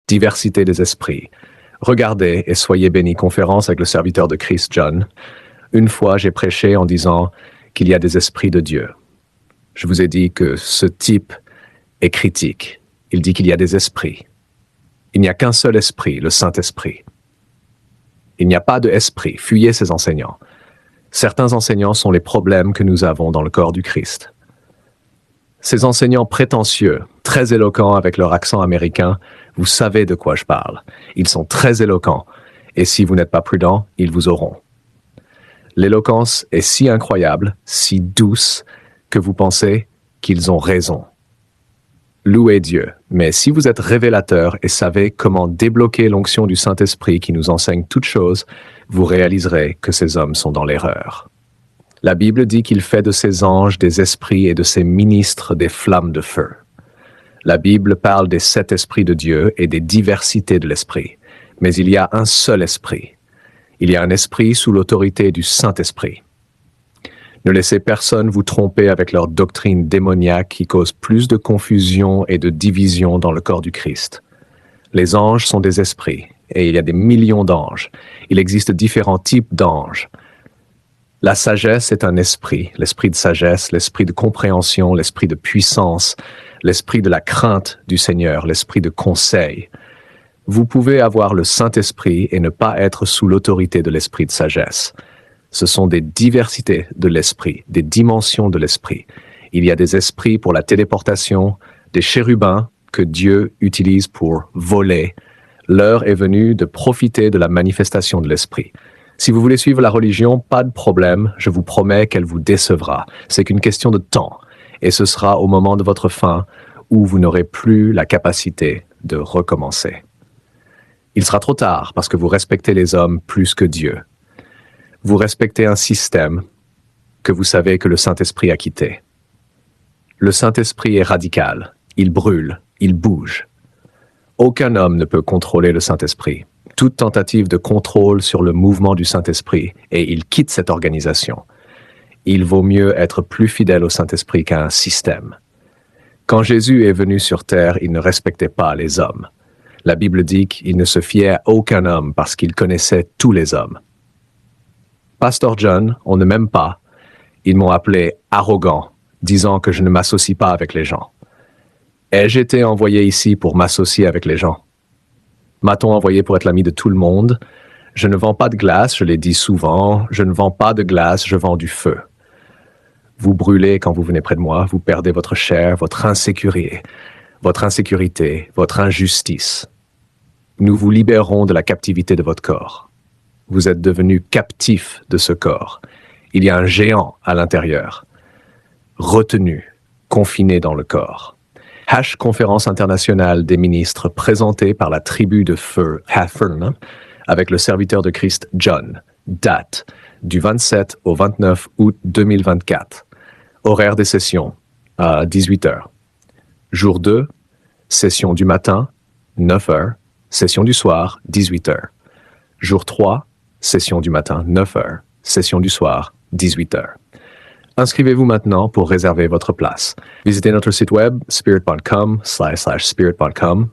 Diversité des esprits. Regardez et soyez bénis. Conférence avec le serviteur de Christ, John. Une fois, j'ai prêché en disant qu'il y a des esprits de Dieu. Je vous ai dit que ce type est critique. Il dit qu'il y a des esprits. Il n'y a qu'un seul esprit, le Saint-Esprit. Il n'y a pas de esprit. Fuyez ces enseignants. Certains enseignants sont les problèmes que nous avons dans le corps du Christ. Ces enseignants prétentieux, très éloquents avec leur accent américain, vous savez de quoi je parle. Ils sont très éloquents, et si vous n'êtes pas prudent, ils vous auront. L'éloquence est si incroyable, si douce, que vous pensez qu'ils ont raison. Louez Dieu, mais si vous êtes révélateur et savez comment débloquer l'onction du Saint-Esprit qui nous enseigne toutes choses, vous réaliserez que ces hommes sont dans l'erreur. La Bible dit qu'il fait de ses anges des esprits et de ses ministres des flammes de feu. La Bible parle des 7 esprits de Dieu et des diversités de l'esprit, mais il y a un seul esprit. Il y a un esprit sous l'autorité du Saint-Esprit. Ne laissez personne vous tromper avec leur doctrine démoniaque qui cause plus de confusion et de division dans le corps du Christ. Les anges sont des esprits, et il y a des millions d'anges. Il existe différents types d'anges. La sagesse est un esprit, l'esprit de sagesse, l'esprit de compréhension, l'esprit de puissance, l'esprit de la crainte du Seigneur, l'esprit de conseil. Vous pouvez avoir le Saint-Esprit et ne pas être sous l'autorité de l'esprit de sagesse. Ce sont des diversités de l'esprit, des dimensions de l'esprit. Il y a des esprits pour la téléportation, des chérubins que Dieu utilise pour voler. L'heure est venue de profiter de la manifestation de l'esprit. Si vous voulez suivre la religion, pas de problème, je vous promets qu'elle vous décevra. C'est qu'une question de temps, et ce sera au moment de votre fin où vous n'aurez plus la capacité de recommencer. Il sera trop tard parce que vous respectez les hommes plus que Dieu. Vous respectez un système que vous savez que le Saint-Esprit a quitté. Le Saint-Esprit est radical, il brûle, il bouge. Aucun homme ne peut contrôler le Saint-Esprit. Toute tentative de contrôle sur le mouvement du Saint-Esprit, et il quitte cette organisation. Il vaut mieux être plus fidèle au Saint-Esprit qu'à un système. Quand Jésus est venu sur terre, il ne respectait pas les hommes. La Bible dit qu'il ne se fiait à aucun homme parce qu'il connaissait tous les hommes. Pasteur John, on ne m'aime pas. Ils m'ont appelé arrogant, disant que je ne m'associe pas avec les gens. Ai-je été envoyé ici pour m'associer avec les gens? M'a-t-on envoyé pour être l'ami de tout le monde? Je ne vends pas de glace, je l'ai dit souvent. Je ne vends pas de glace, je vends du feu. Vous brûlez quand vous venez près de moi, vous perdez votre chair, votre insécurité, votre injustice. Nous vous libérons de la captivité de votre corps. Vous êtes devenu captif de ce corps. Il y a un géant à l'intérieur, retenu, confiné dans le corps. Conférence internationale des ministres présentée par la tribu de feu Hathorn avec le serviteur de Christ John. Date du 27 au 29 août 2024. Horaire des sessions à 18h. Jour 2, session du matin, 9h. Session du soir, 18h. Jour 3, session du matin, 9h. Session du soir, 18h. Inscrivez-vous maintenant pour réserver votre place. Visitez notre site web spirit.com/spirit.com